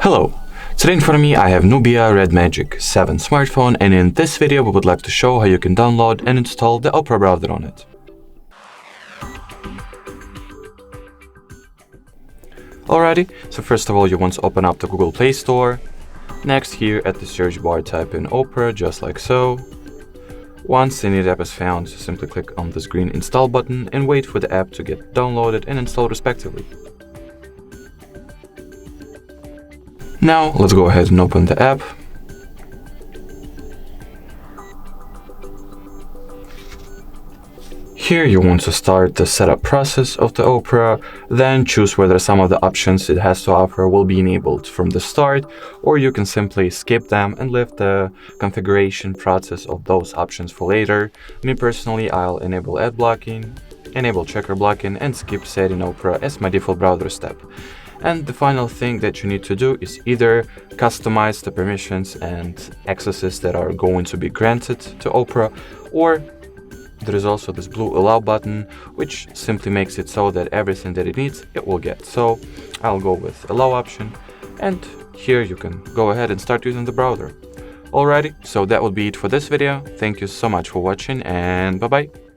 Hello! Today in front of me I have Nubia Red Magic 7 smartphone, and in this video we would like to show how you can download and install the Opera browser on it. Alrighty, so first of all you want to open up the Google Play Store. Next, here at the search bar type in Opera, just like so. Once the needed app is found, simply click on this green install button and wait for the app to get downloaded and installed respectively. Now let's go ahead and open the app. Here you want to start the setup process of the Opera, then choose whether some of the options it has to offer will be enabled from the start, or you can simply skip them and leave the configuration process of those options for later. Me personally, I'll enable ad blocking, enable checker blocking, and skip setting Opera as my default browser step. And the final thing that you need to do is either customize the permissions and accesses that are going to be granted to Opera, or there is also this blue allow button, which simply makes it so that everything that it needs, it will get. So I'll go with allow option, and here you can go ahead and start using the browser. Alrighty, so that would be it for this video. Thank you so much for watching, and bye bye.